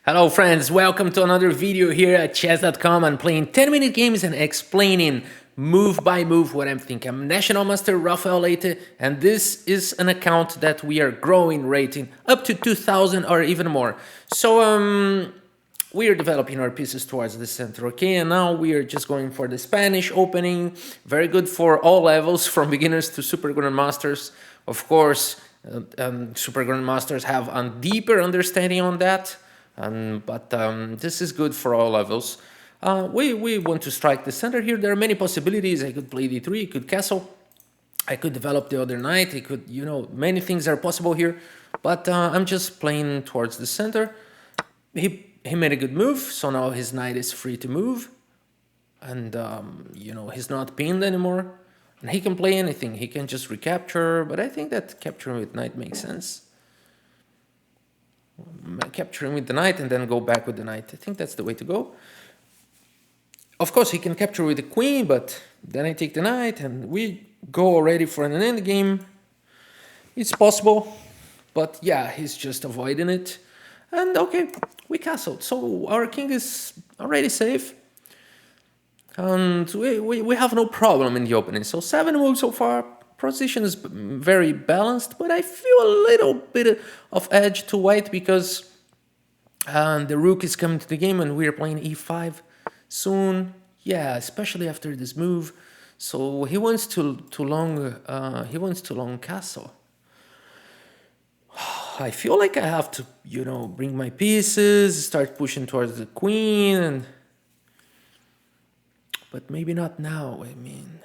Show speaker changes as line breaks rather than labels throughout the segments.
Hello friends, welcome to another video here at chess.com. I'm playing 10-minute games and explaining move by move what I'm thinking. I'm National Master WhiteElo, and this is an account that we are growing, rating up to 2000 or even more. So we are developing our pieces towards the center, okay? And now we are just going for the Spanish opening. Very good for all levels, from beginners to super grandmasters. Of course, super grandmasters have a deeper understanding on that. But this is good for all levels. We want to strike the center here. There are many possibilities. I could play d3, I could castle, I could develop the other knight, I could, many things are possible here. But I'm just playing towards the center. He made a good move, so now his knight is free to move. And, he's not pinned anymore. And he can play anything. He can just recapture, but I think that capturing with knight makes sense. Capturing with the knight and then go back with the knight. I think that's the way to go. Of course, he can capture with the queen, but then I take the knight and we go already for an endgame. It's possible, but yeah, he's just avoiding it. And okay, we castled. So our king is already safe. And we have no problem in the opening. So 7 moves so far. Position is very balanced, but I feel a little bit of edge to white because the rook is coming to the game and we are playing e5 soon. Yeah, especially after this move. So he wants to long castle. I feel like I have to, bring my pieces, start pushing towards the queen, but maybe not now. I mean,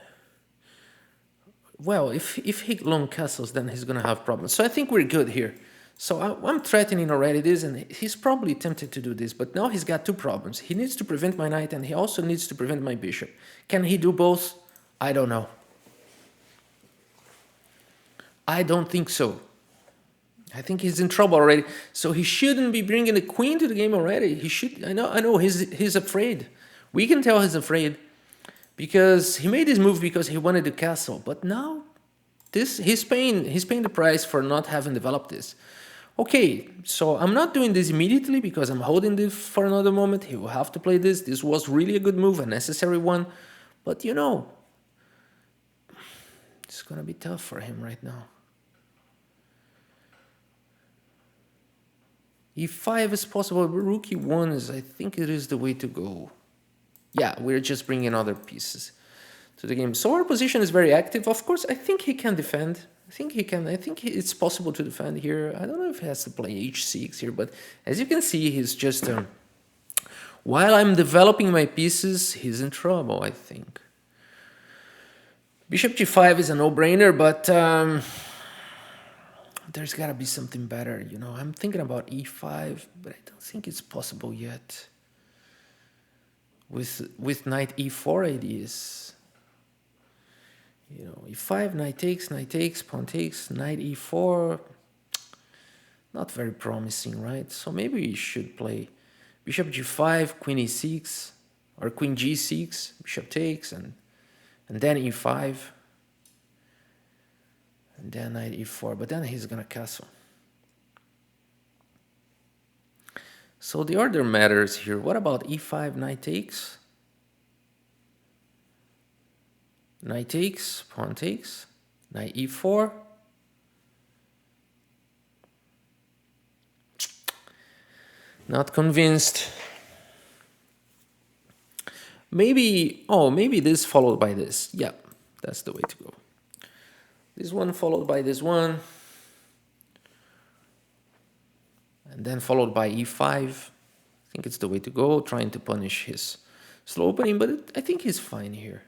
well, if he long castles, then he's gonna have problems. So I think we're good here. So I'm threatening already this, and he's probably tempted to do this, but now he's got two problems. He needs to prevent my knight, and he also needs to prevent my bishop. Can he do both? I don't know. I don't think so. I think he's in trouble already. So he shouldn't be bringing the queen to the game already. He should. I know. He's afraid. We can tell he's afraid. Because he made this move because he wanted the castle, but now he's paying the price for not having developed this. Okay, so I'm not doing this immediately because I'm holding this for another moment. He will have to play this. This was really a good move, a necessary one, but it's gonna be tough for him right now. e5 is possible, but rook e1 is, I think it is the way to go. Yeah, we're just bringing other pieces to the game. So our position is very active. Of course, I think he can defend. I think it's possible to defend here. I don't know if he has to play h6 here, but as you can see, he's just... while I'm developing my pieces, he's in trouble, I think. Bishop g5 is a no-brainer, but there's got to be something better. I'm thinking about e5, but I don't think it's possible yet. With knight e4 ideas, e5, knight takes, pawn takes, knight e4, not very promising, right? So maybe we should play bishop g5, queen e6, or queen g6, bishop takes, and then e5, and then knight e4, but then he's gonna castle. So the order matters here. What about e5, knight takes? Knight takes, pawn takes, knight e4. Not convinced. Maybe this followed by this. Yeah, that's the way to go. This one followed by this one. And then followed by e5. I think it's the way to go, trying to punish his slow opening, but I think he's fine here.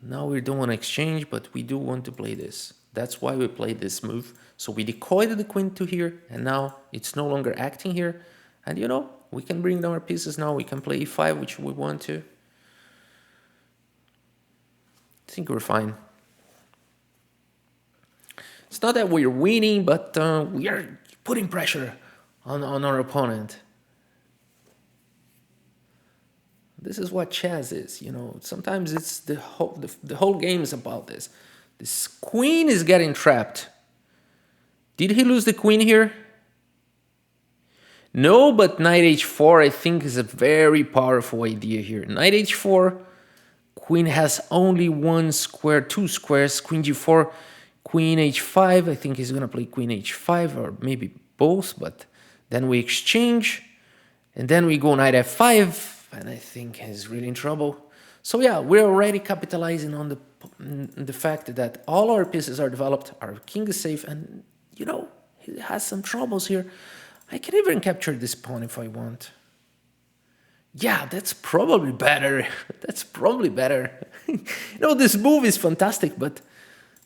Now we don't want to exchange, but we do want to play this. That's why we played this move. So we decoyed the queen to here, and now it's no longer acting here. And we can bring down our pieces now. We can play e5, which we want to. I think we're fine. It's not that we're winning, but we are putting pressure on our opponent. This is what chess is, Sometimes it's the whole game is about this. This queen is getting trapped. Did he lose the queen here? No, but knight h4 I think is a very powerful idea here. Knight h4, queen has only one square, two squares, queen g4, queen h5. I think he's gonna play queen h5 or maybe both, but then we exchange and then we go knight f5 and I think he's really in trouble. So yeah, we're already capitalizing on the fact that all our pieces are developed, our king is safe, and you know, he has some troubles here. I can even capture this pawn if I want. Yeah, that's probably better. That's probably better. You know, this move is fantastic, but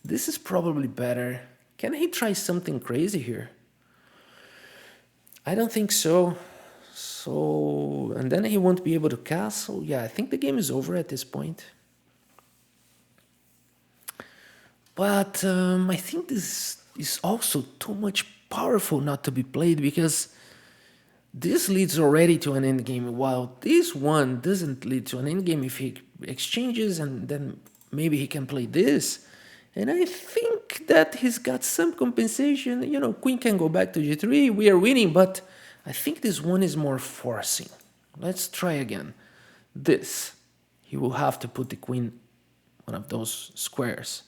this is probably better. Can he try something crazy here? I don't think so. So, and then he won't be able to castle. Yeah, I think the game is over at this point. But I think this is also too much powerful not to be played, because this leads already to an endgame, while this one doesn't lead to an endgame if he exchanges, and then maybe he can play this. And I think that he's got some compensation. You know, queen can go back to g3, we are winning, but I think this one is more forcing. Let's try again. This. He will have to put the queen one of those squares.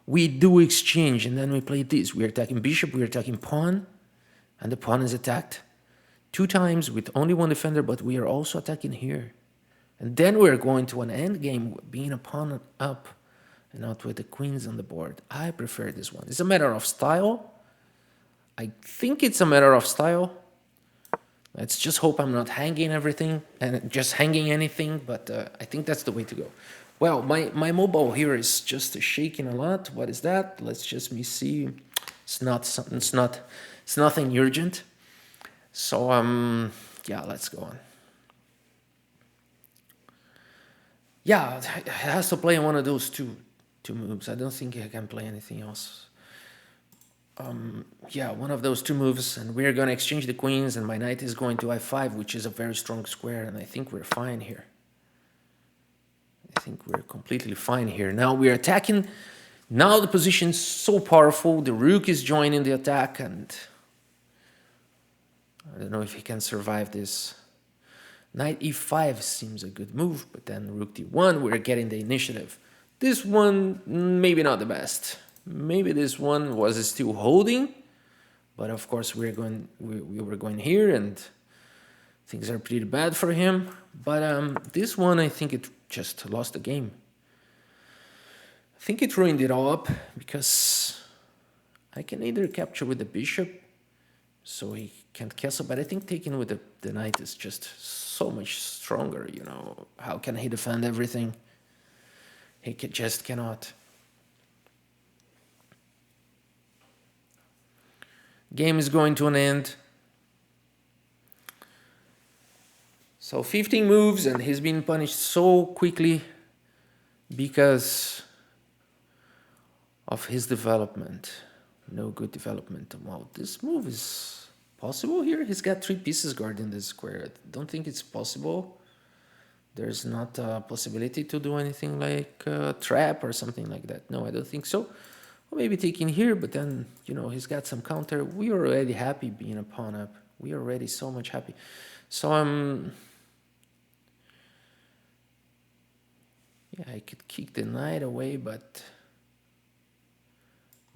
We do exchange, and then we play this. We are attacking bishop, we are attacking pawn, and the pawn is attacked 2 times with only one defender, but we are also attacking here. And then we're going to an endgame, being a pawn up and not with the queens on the board. I prefer this one. It's a matter of style. I think it's a matter of style. Let's just hope I'm not hanging everything and just hanging anything, but I think that's the way to go. Well, my mobile here is just shaking a lot. What is that? Let's just see. It's nothing urgent. So yeah, let's go on. Yeah, it has to play one of those two moves. I don't think I can play anything else. Yeah, one of those 2 moves, and we're gonna exchange the queens, and my knight is going to f5, which is a very strong square, and I think we're fine here. I think we're completely fine here. Now we're attacking. Now the position's so powerful. The rook is joining the attack, and I don't know if he can survive this. Knight e5 seems a good move, but then rook d1, we're getting the initiative. This one, maybe not the best. Maybe this one was still holding, but of course we were going here, and things are pretty bad for him. But this one, I think it just lost the game. I think it ruined it all up, because I can either capture with the bishop, so he can't castle, but I think taking with the knight is just so much stronger, you know. How can he defend everything? He just cannot. Game is going to an end. So 15 moves, and he's been punished so quickly because of his development. No good development. Wow, this move is possible here. He's got 3 pieces guarding this square. I don't think it's possible. There's not a possibility to do anything like a trap or something like that. No, I don't think so. Well, maybe taking here, but then, you know, he's got some counter. We are already happy being a pawn up. We are already so much happy. So yeah, I could kick the knight away, but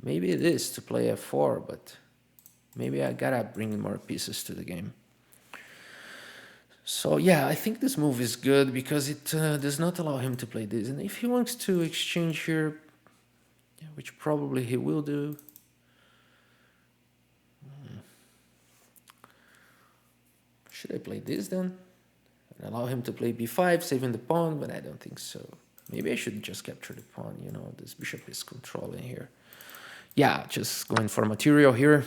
maybe it is to play f4, but maybe I gotta bring more pieces to the game. So yeah, I think this move is good because it does not allow him to play this. And if he wants to exchange here, yeah, which probably he will do. Should I play this then? And allow him to play b5, saving the pawn, but I don't think so. Maybe I should just capture the pawn, you know, this bishop is controlling here. Yeah, just going for material here.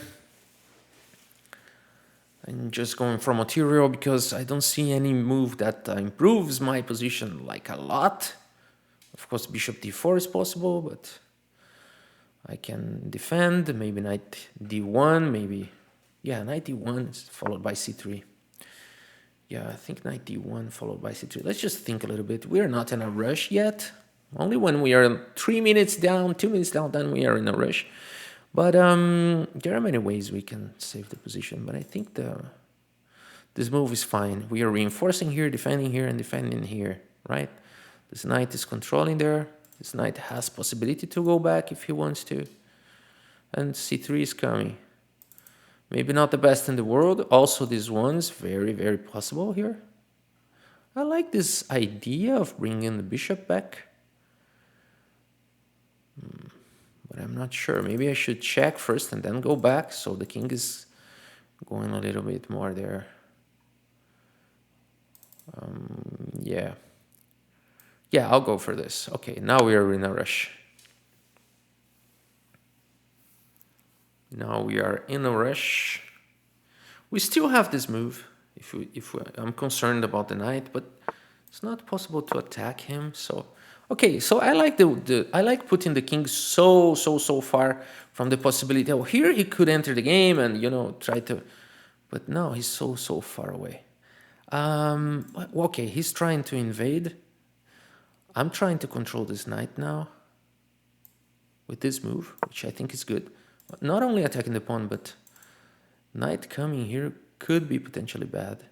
I'm just going for material because I don't see any move that improves my position like a lot. Of course, bishop d4 is possible, but I can defend. Maybe knight d1, maybe. Yeah, knight d1 is followed by c3. Yeah, I think knight d1 followed by c3. Let's just think a little bit. We're not in a rush yet. Only when we are 3 minutes down, 2 minutes down, then we are in a rush. But there are many ways we can save the position. But I think This move is fine. We are reinforcing here, defending here, and defending here, right? This knight is controlling there. This knight has possibility to go back if he wants to. And c3 is coming. Maybe not the best in the world. Also, this one's very, very possible here. I like this idea of bringing the bishop back. But I'm not sure. Maybe I should check first and then go back. So the king is going a little bit more there. Yeah. Yeah, I'll go for this. Okay, now we are in a rush. Now we are in a rush. We still have this move. I'm concerned about the knight, but it's not possible to attack him. So okay, so I like I like putting the king so far from the possibility. Oh, here he could enter the game and try to, but no, he's so far away. Okay, he's trying to invade. I'm trying to control this knight now with this move, which I think is good. Not only attacking the pawn, but knight coming here could be potentially bad.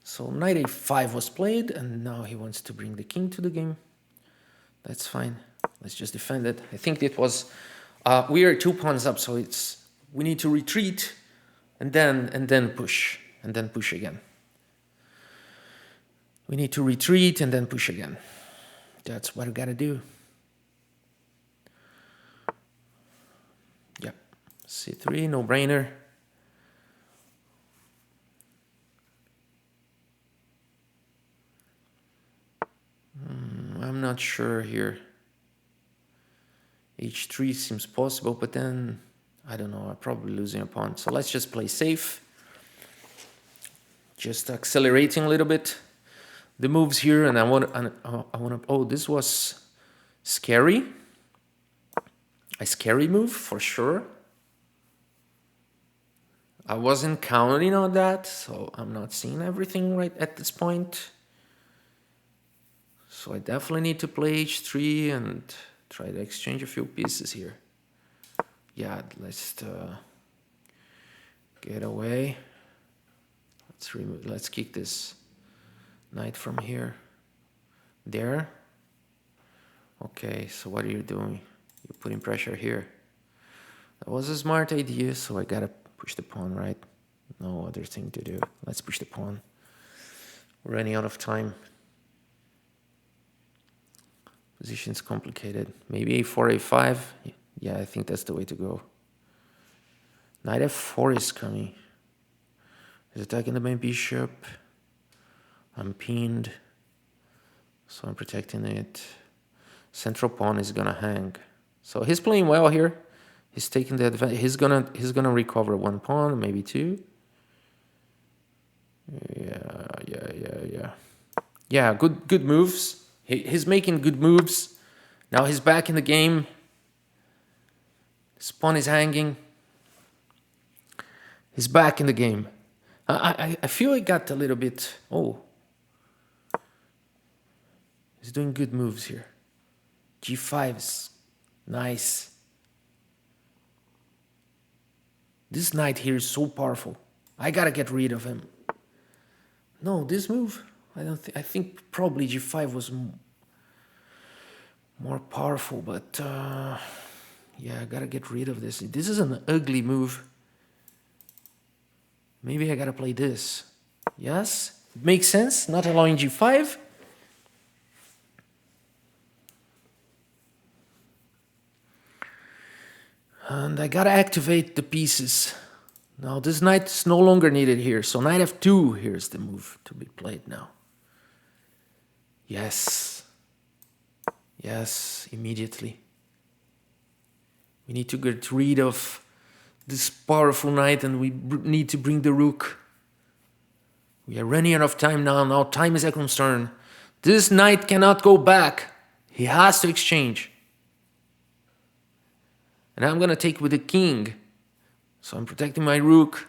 So knight a5 was played, and now he wants to bring the king to the game. That's fine. Let's just defend it. I think it was we are 2 pawns up, so we need to retreat and then push again. We need to retreat and then push again. That's what we gotta do. Yep. c3, no brainer. I'm not sure here. h3 seems possible, but then I don't know. I'm probably losing a pawn. So let's just play safe. Just accelerating a little bit the moves here, and I want to. Oh, this was scary. A scary move for sure. I wasn't counting on that, so I'm not seeing everything right at this point. So I definitely need to play h3 and try to exchange a few pieces here. Yeah, let's get away. Let's kick this knight from here. There. Okay, so what are you doing? You're putting pressure here. That was a smart idea, so I gotta push the pawn, right? No other thing to do. Let's push the pawn. We're running out of time. Position's complicated. Maybe a4, a5. Yeah, I think that's the way to go. Knight f4 is coming. He's attacking the main bishop. I'm pinned, so I'm protecting it. Central pawn is gonna hang. So he's playing well here. He's taking the advantage. He's gonna recover one pawn, maybe two. Yeah. Good moves. He's making good moves. Now he's back in the game. His pawn is hanging. He's back in the game. I feel he got a little bit. Oh. He's doing good moves here. g5 is nice. This knight here is so powerful. I gotta get rid of him. No, this move, I think probably g5 was more powerful, but yeah, I gotta get rid of this. This is an ugly move. Maybe I gotta play this. Yes, it makes sense, not allowing g5. And I gotta activate the pieces. Now this knight is no longer needed here, so knight f2, here's the move to be played now. Yes. Yes, immediately. We need to get rid of this powerful knight, and we need to bring the rook. We are running out of time now. Now time is a concern. This knight cannot go back. He has to exchange. And I'm gonna take with the king. So I'm protecting my rook.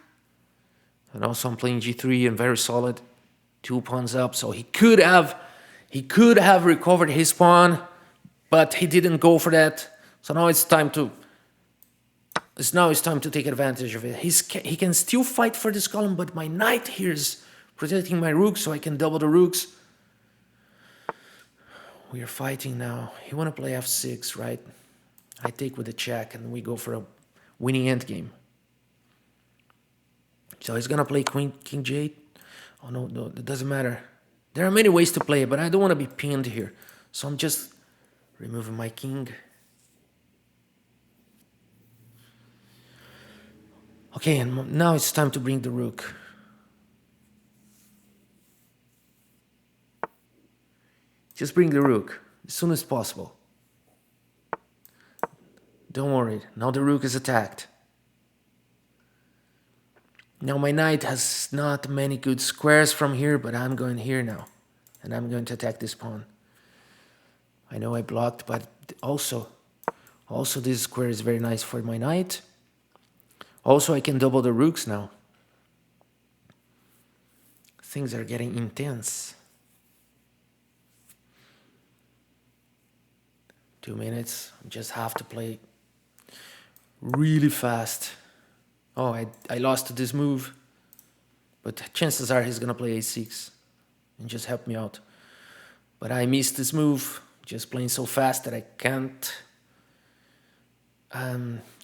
And also I'm playing g3 and very solid. 2 pawns up. So he could have recovered his pawn, but he didn't go for that. So now it's time to Now it's time to take advantage of it. He can still fight for this column, but my knight here is protecting my rook, so I can double the rooks. We are fighting now. He want to play f6, right? I take with the check, and we go for a winning endgame. So he's gonna play king g8. Oh no, it doesn't matter. There are many ways to play it, but I don't want to be pinned here. So I'm just removing my king. Okay, and now it's time to bring the rook. Just bring the rook as soon as possible. Don't worry, now the rook is attacked. Now my knight has not many good squares from here, but I'm going here now. And I'm going to attack this pawn. I know I blocked, but also this square is very nice for my knight. Also, I can double the rooks now. Things are getting intense. 2 minutes. I just have to play really fast. Oh, I lost to this move. But chances are he's gonna play a6 and just help me out. But I missed this move, just playing so fast that I can't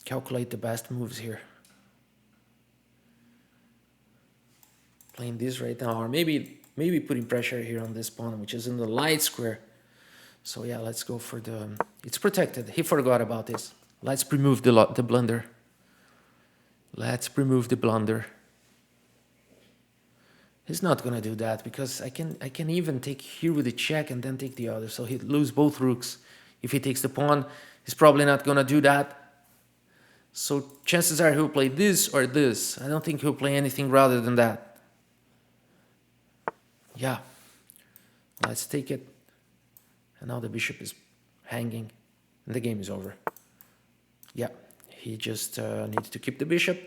calculate the best moves here. Playing this right now, or maybe putting pressure here on this pawn, which is in the light square. So yeah, let's go for the... It's protected. He forgot about this. Let's remove the blunder. Let's remove the blunder. He's not gonna do that because I can even take here with the check and then take the other. So he'd lose both rooks. If he takes the pawn, he's probably not gonna do that. So chances are he'll play this or this. I don't think he'll play anything rather than that. Yeah, let's take it. And now the bishop is hanging and the game is over. Yeah, he just needs to keep the bishop.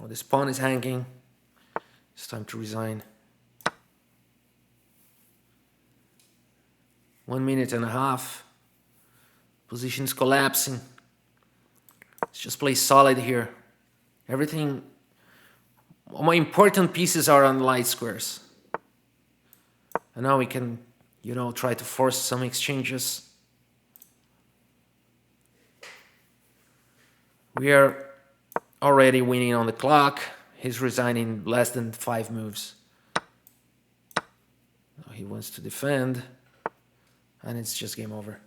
Oh, this pawn is hanging. It's time to resign. 1 minute and a half. Position's collapsing. Let's just play solid here. Everything... My important pieces are on light squares. And now we can, you know, try to force some exchanges. We are already winning on the clock. He's resigning less than 5 moves. He wants to defend. And it's just game over.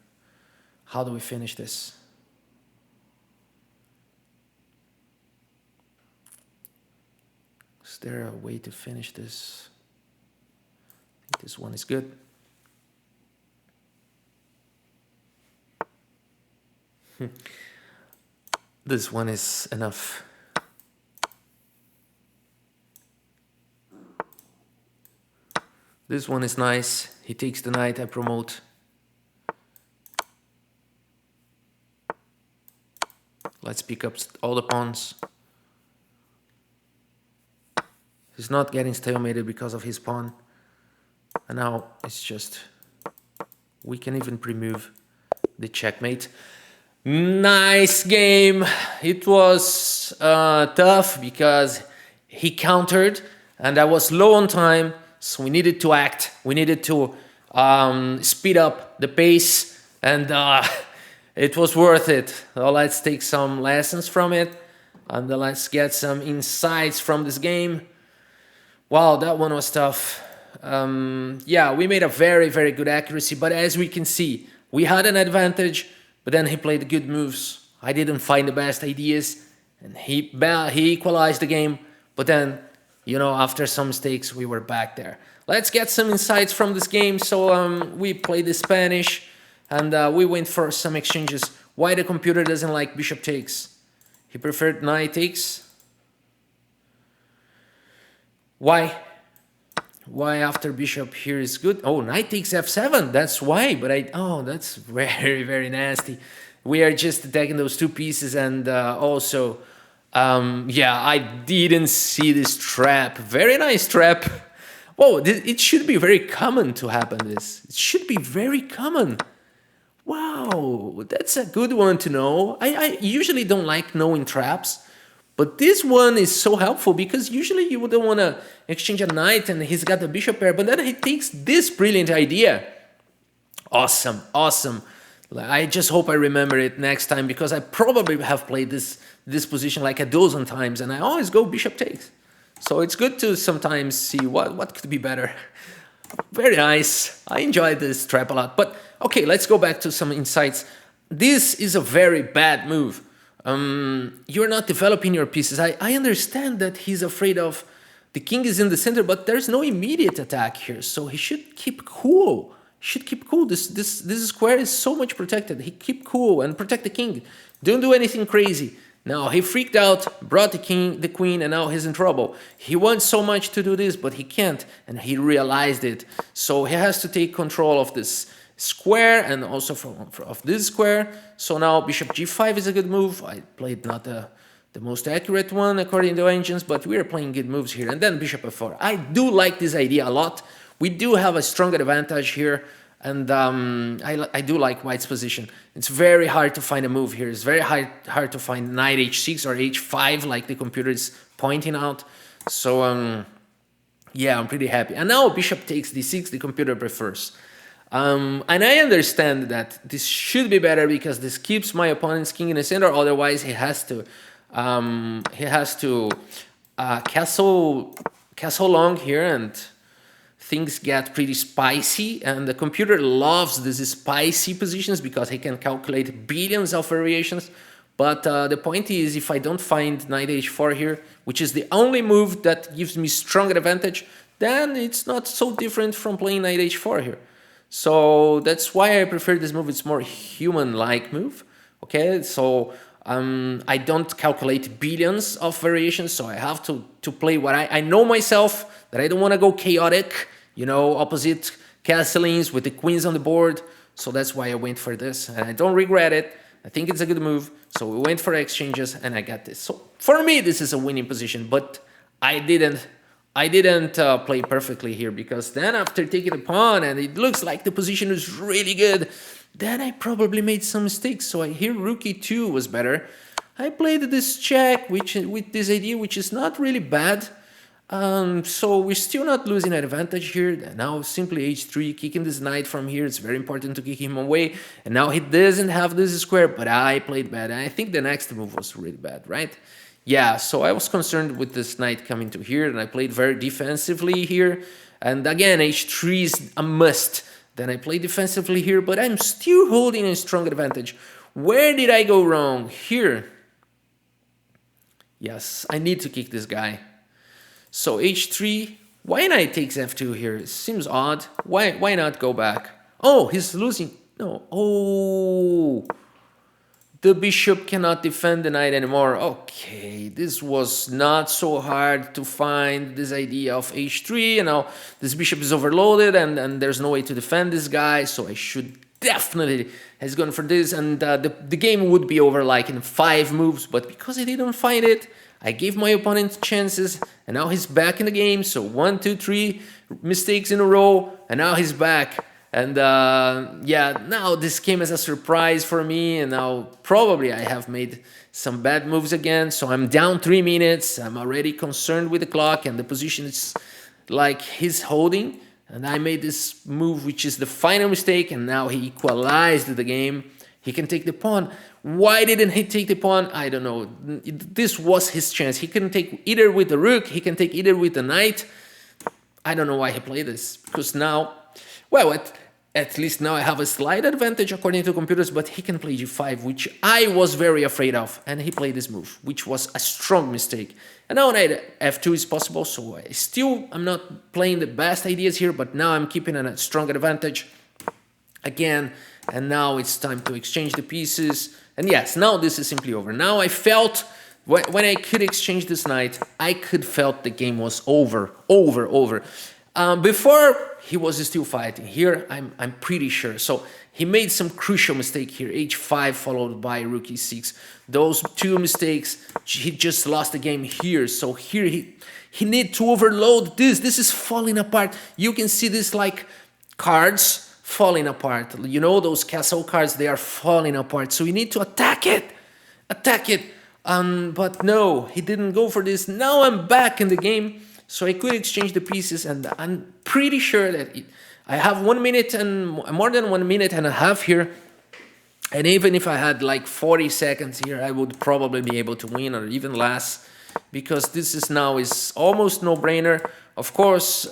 How do we finish this? Is there a way to finish this? I think this one is good. This one is enough. This one is nice. He takes the knight, I promote. Let's pick up all the pawns. He's not getting stalemated because of his pawn. And now it's just... We can even pre-move the checkmate. Nice game. It was tough because he countered and I was low on time. So we needed to act. We needed to speed up the pace. And it was worth it. So let's take some lessons from it. And let's get some insights from this game. Wow, that one was tough. Yeah, we made a very, very good accuracy, but as we can see, we had an advantage, but then he played good moves. I didn't find the best ideas, and he equalized the game, but then, you know, after some mistakes, we were back there. Let's get some insights from this game. So we played the Spanish, and we went for some exchanges. Why the computer doesn't like bishop takes? He preferred knight takes. Why? Why after bishop here is good? Oh, knight takes f7. That's why. But oh, that's very, very nasty. We are just attacking those two pieces, and also, yeah, I didn't see this trap. Very nice trap. Whoa, it should be very common to happen. This. It should be very common. Wow, that's a good one to know. I usually don't like knowing traps, but this one is so helpful because usually you wouldn't want to exchange a knight and he's got the bishop pair, but then he takes this brilliant idea. Awesome, awesome. I just hope I remember it next time because I probably have played this position like a dozen times and I always go bishop takes. So it's good to sometimes see what could be better. Very nice. I enjoyed this trap a lot. But okay, let's go back to some insights. This is a very bad move. You're not developing your pieces. I understand that he's afraid of the king is in the center, but there's no immediate attack here. So he should keep cool. Should keep cool. This square is so much protected. He keep cool and protect the king. Don't do anything crazy. Now he freaked out, brought the queen, and now he's in trouble. He wants so much to do this, but he can't, and he realized it. So he has to take control of this square and also of this square. So now bishop g5 is a good move. I played not the most accurate one according to engines, but we are playing good moves here. And then bishop f4. I do like this idea a lot. We do have a stronger advantage here. And I do like white's position. It's very hard to find a move here. It's very hard to find knight h6 or h5 like the computer is pointing out. So yeah, I'm pretty happy. And now bishop takes d6, the computer prefers. And I understand that this should be better because this keeps my opponent's king in the center. Otherwise, he has to castle long here and things get pretty spicy, and the computer loves these spicy positions because he can calculate billions of variations. But the point is, if I don't find knight h4 here, which is the only move that gives me strong advantage, then it's not so different from playing knight h4 here. So that's why I prefer this move. It's more human-like move. Okay, so I don't calculate billions of variations, so I have to play what I know myself, that I don't want to go chaotic, you know, opposite castlings with the queens on the board. So that's why I went for this, and I don't regret it. I think it's a good move. So we went for exchanges, and I got this. So for me, this is a winning position, but I didn't play perfectly here, because then after taking the pawn, and it looks like the position is really good, then I probably made some mistakes. So here rook e2 was better. I played this check, with this idea, which is not really bad. So we're still not losing an advantage here. Now simply h3, kicking this knight from here. It's very important to kick him away. And now he doesn't have this square, but I played bad. And I think the next move was really bad, right? Yeah, so I was concerned with this knight coming to here, and I played very defensively here. And again, h3 is a must. Then I played defensively here, but I'm still holding a strong advantage. Where did I go wrong? Here. Yes, I need to kick this guy. So h3, why knight takes f2 here? It seems odd. Why not go back? Oh, he's losing. No. Oh, the bishop cannot defend the knight anymore. Okay, this was not so hard to find this idea of h3. You know, this bishop is overloaded, and there's no way to defend this guy. So I should definitely has gone for this, and the game would be over like in 5 moves. But because I didn't find it, I gave my opponent chances, and now he's back in the game. So 1, 2, 3 mistakes in a row, and now he's back. And yeah, now this came as a surprise for me, and now probably I have made some bad moves again. So I'm down 3 minutes. I'm already concerned with the clock, and the position is like he's holding. And I made this move, which is the final mistake, and now he equalized the game. He can take the pawn. Why didn't he take the pawn? I don't know. This was his chance. He can take either with the rook. He can take either with the knight. I don't know why he played this. Because now, well, at least now I have a slight advantage according to computers, but he can play g5, which I was very afraid of. And he played this move, which was a strong mistake. And now knight f2 is possible, so I'm not playing the best ideas here, but now I'm keeping a strong advantage again. And now it's time to exchange the pieces. And yes, now this is simply over. Now I felt, when I could exchange this knight, I could felt the game was over. Before, he was still fighting. Here, I'm pretty sure. So he made some crucial mistake here. h5 followed by rook e6. Those 2 mistakes, he just lost the game here. So here he need to overload this. This is falling apart. You can see this like cards falling apart. You know, those castle cards, they are falling apart. So we need to attack it. Attack it. But no, he didn't go for this. Now I'm back in the game. So I could exchange the pieces, and I'm pretty sure that I have 1 minute and more than 1 minute and a half here. And even if I had like 40 seconds here, I would probably be able to win, or even less, because this is almost no-brainer. Of course,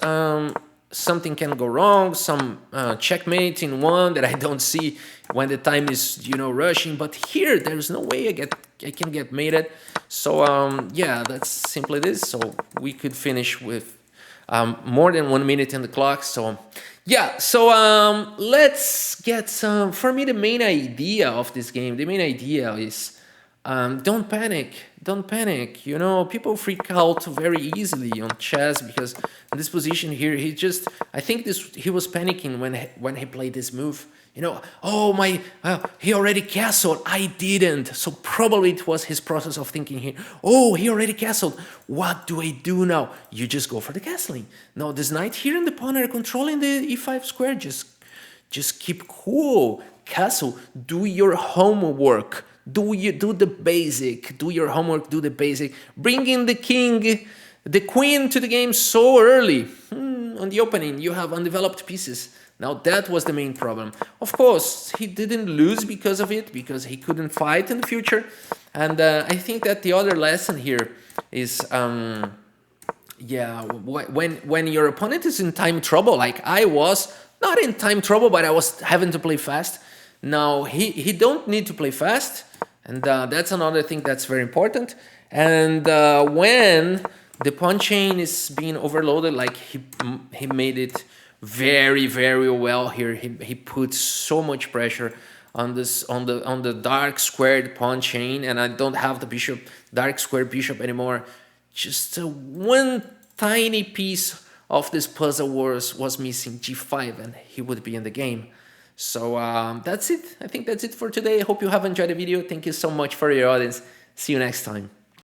something can go wrong, some checkmate in one that I don't see when the time is, you know, rushing. But here, there's no way I can get mated. So yeah, that's simply this. So we could finish with more than 1 minute in the clock. So yeah, so let's get some. For me, the main idea of this game, the main idea is don't panic. Don't panic. You know, people freak out very easily on chess because in this position here, I think he was panicking when he played this move. You know, oh my, he already castled, I didn't. So probably it was his process of thinking here. Oh, he already castled. What do I do now? You just go for the castling. Now this knight here in the pawn are controlling the e5 square. Just keep cool. Castle. Do your homework. Do the basic. Do your homework. Do the basic. Bring in the king, the queen to the game so early. On the opening, you have undeveloped pieces. Now that was the main problem. Of course, he didn't lose because of it, because he couldn't fight in the future. And I think that the other lesson here is, yeah, when your opponent is in time trouble, like I was, not in time trouble, but I was having to play fast. Now he don't need to play fast, and that's another thing that's very important. And when the pawn chain is being overloaded, like he made it very, very well here. He put so much pressure on the dark squared pawn chain, and I don't have the dark squared bishop anymore. Just one tiny piece of this puzzle was missing, g5, and he would be in the game. So that's it. I think that's it for today. I hope you have enjoyed the video. Thank you so much for your audience. See you next time.